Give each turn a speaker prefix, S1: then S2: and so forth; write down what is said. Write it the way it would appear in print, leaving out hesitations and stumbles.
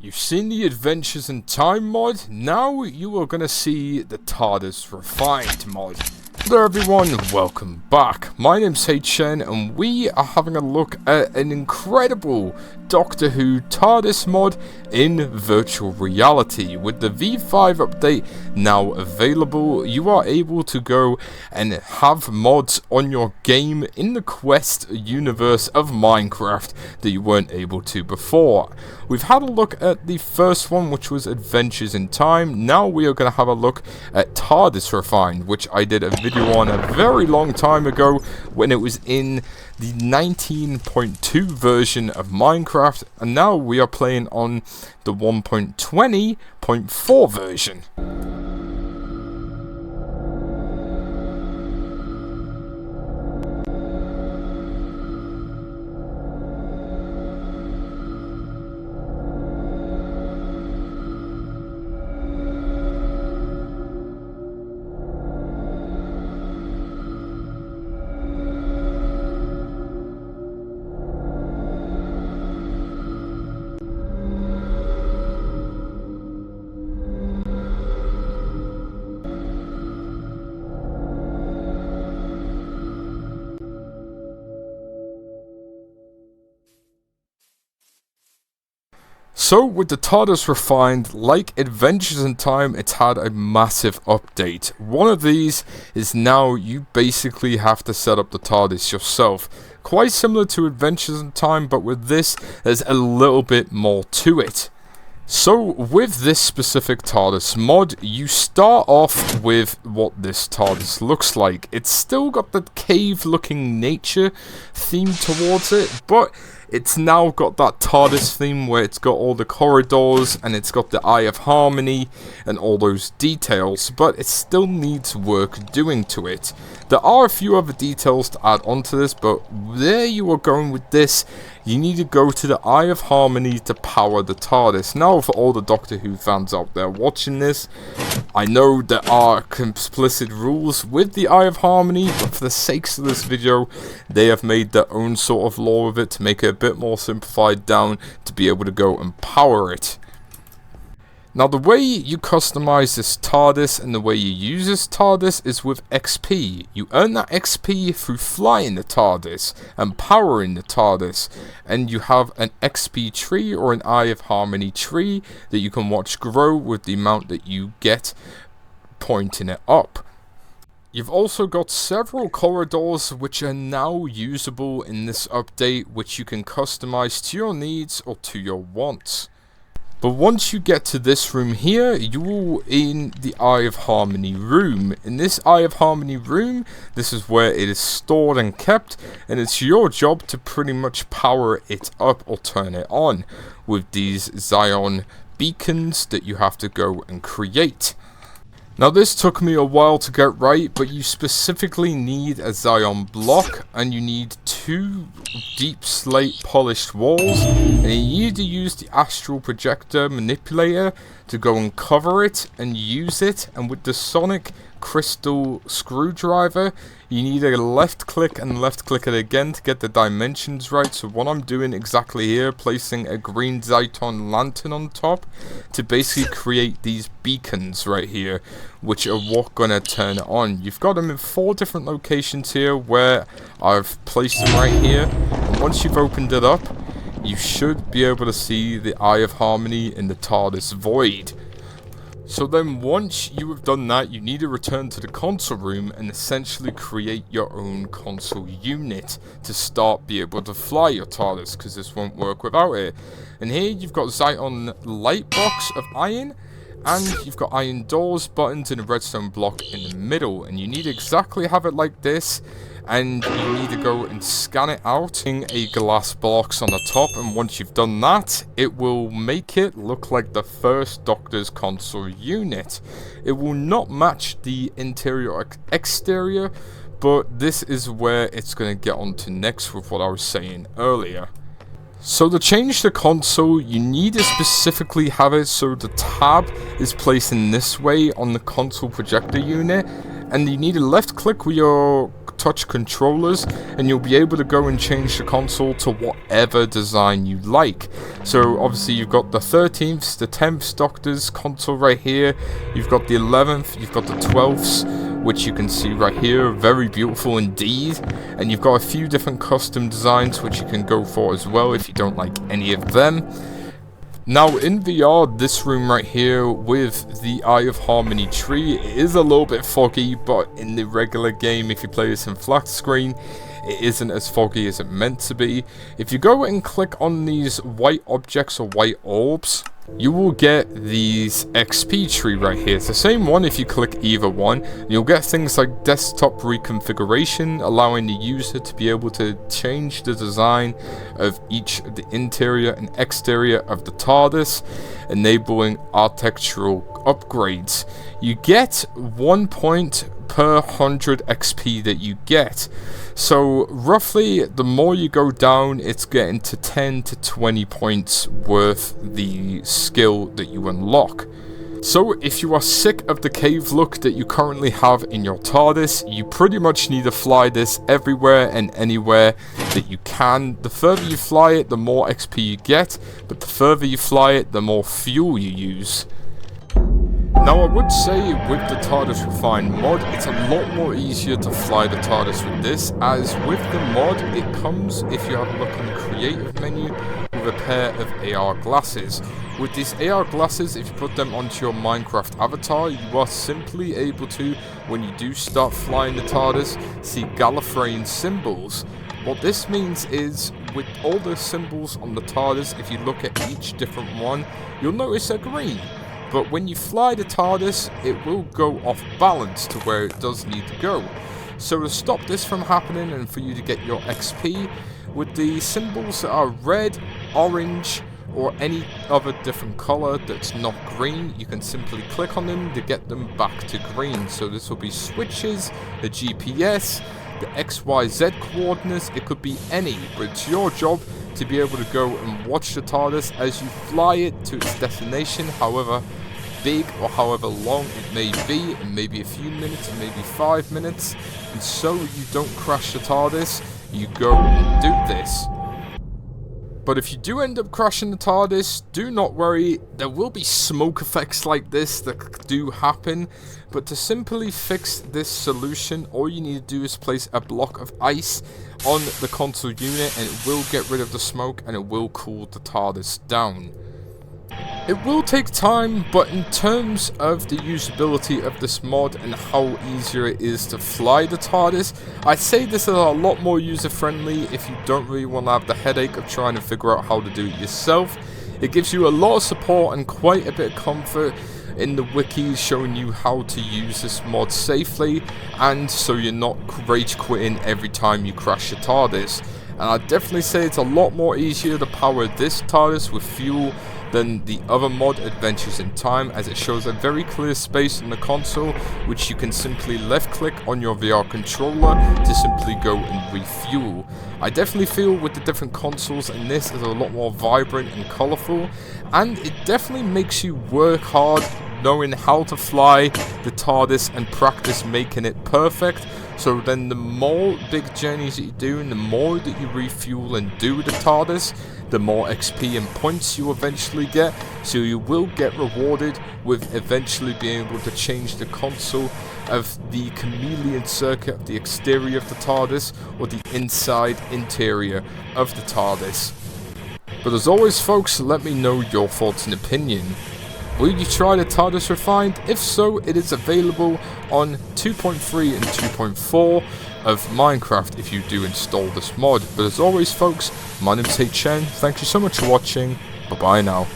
S1: You've seen the Adventures in Time mod, now you are gonna see the Tardis Refined mod. Hello everyone, welcome back. My name's HN and we are having a look at an incredible Doctor Who Tardis mod in virtual reality. With the V5 update now available, you are able to go and have mods on your game in the Quest universe of Minecraft that you weren't able to before. We've had a look at the first one, which was Adventures in Time. Now we are going to have a look at Tardis Refined, which I did a video on a very long time ago when it was in the 19.2 version of Minecraft, and now we are playing on the 1.20.4 version. So, with the Tardis Refined, like Adventures in Time, it's had a massive update. One of these is now you basically have to set up the Tardis yourself. Quite similar to Adventures in Time, but with this, there's a little bit more to it. So, with this specific Tardis mod, you start off with what this Tardis looks like. It's still got the cave-looking nature theme towards it, but it's now got that Tardis theme where it's got all the corridors and it's got the Eye of Harmony and all those details, but it still needs work doing to it. There are a few other details to add onto this, but there you are going with this. You need to go to the Eye of Harmony to power the Tardis. Now, for all the Doctor Who fans out there watching this, I know there are explicit rules with the Eye of Harmony, but for the sakes of this video, they have made their own sort of law with it to make it a bit more simplified down to be able to go and power it. Now, the way you customize this TARDIS and the way you use this TARDIS is with XP. You earn that XP through flying the TARDIS and powering the TARDIS, and you have an XP tree or an Eye of Harmony tree that you can watch grow with the amount that you get pointing it up. You've also got several corridors which are now usable in this update, which you can customize to your needs or to your wants. But once you get to this room here, you will in the Eye of Harmony room. In this Eye of Harmony room, this is where it is stored and kept, and it's your job to pretty much power it up or turn it on with these Zion beacons that you have to go and create. Now, this took me a while to get right, but you specifically need a Zion block and you need 2 deep slate polished walls, and you need to use the astral projector manipulator to go and cover it and use it, and with the sonic crystal screwdriver you need a left click and left click it again to get the dimensions right. So what I'm doing exactly here, placing a green Zyton lantern on top to basically create these beacons right here, which are what gonna turn it on. You've got them in 4 different locations here where I've placed them right here, and once you've opened it up you should be able to see the Eye of Harmony in the TARDIS void. So then once you have done that, you need to return to the console room and essentially create your own console unit to start be able to fly your TARDIS, because this won't work without it. And here you've got Zyton light box of iron, and you've got iron doors, buttons, and a redstone block in the middle, and you need to exactly have it like this. And you need to go and scan it out in a glass box on the top, and once you've done that, it will make it look like the first Doctor's console unit. It will not match the interior or exterior, but this is where it's going to get on to next with what I was saying earlier. So to change the console, you need to specifically have it so the tab is placed in this way on the console projector unit, and you need to left click with your touch controllers, and you'll be able to go and change the console to whatever design you like. So obviously you've got the 13th, the 10th Doctor's console right here, you've got the 11th, you've got the 12th, which you can see right here, very beautiful indeed, and you've got a few different custom designs which you can go for as well if you don't like any of them. Now in VR, this room right here with the Eye of Harmony tree, it is a little bit foggy, but in the regular game, if you play this in flat screen, it isn't as foggy as it meant to be. If you go and click on these white objects or white orbs, you will get these XP tree right here. It's the same one if you click either one. You'll get things like desktop reconfiguration, allowing the user to be able to change the design of each of the interior and exterior of the TARDIS, enabling architectural upgrades. You get 1 point per 100 XP that you get. So roughly, the more you go down, it's getting to 10 to 20 points worth the skill that you unlock. So if you are sick of the cave look that you currently have in your TARDIS, you pretty much need to fly this everywhere and anywhere that you can. The further you fly it, the more XP you get, but the further you fly it, the more fuel you use. Now I would say with the Tardis Refined mod, it's a lot more easier to fly the Tardis with this, as with the mod, it comes, if you have a look in the creative menu, with a pair of AR glasses. With these AR glasses, if you put them onto your Minecraft avatar, you are simply able to, when you do start flying the Tardis, see Gallifreyan symbols. What this means is, with all the symbols on the TARDIS, if you look at each different one, you'll notice they're green. But when you fly the TARDIS, it will go off balance to where it does need to go. So to stop this from happening and for you to get your XP, with the symbols that are red, orange, or any other different color that's not green, you can simply click on them to get them back to green. So this will be switches, the GPS, the XYZ coordinates, it could be any, but it's your job to be able to go and watch the TARDIS as you fly it to its destination, however big or however long it may be. It may be a few minutes, it may be 5 minutes, and so you don't crash the TARDIS, you go and do this. But if you do end up crashing the TARDIS, do not worry, there will be smoke effects like this that do happen, but to simply fix this solution, all you need to do is place a block of ice on the console unit and it will get rid of the smoke and it will cool the TARDIS down. It will take time, but in terms of the usability of this mod and how easier it is to fly the TARDIS, I'd say this is a lot more user-friendly if you don't really want to have the headache of trying to figure out how to do it yourself. It gives you a lot of support and quite a bit of comfort in the wikis showing you how to use this mod safely, and so you're not rage quitting every time you crash your TARDIS. And I'd definitely say it's a lot more easier to power this TARDIS with fuel than the other mod, Adventures in Time, as it shows a very clear space on the console which you can simply left click on your VR controller to simply go and refuel. I definitely feel with the different consoles and this is a lot more vibrant and colourful, and it definitely makes you work hard knowing how to fly the TARDIS and practice making it perfect. So then the more big journeys that you do and the more that you refuel and do with the TARDIS, the more XP and points you eventually get, so you will get rewarded with eventually being able to change the console of the chameleon circuit of the exterior of the TARDIS or the interior of the TARDIS. But as always folks, let me know your thoughts and opinion. Will you try the Tardis Refined? If so, it is available on 2.3 and 2.4 of Minecraft if you do install this mod. But as always folks, my name is Chen, thank you so much for watching, bye bye now.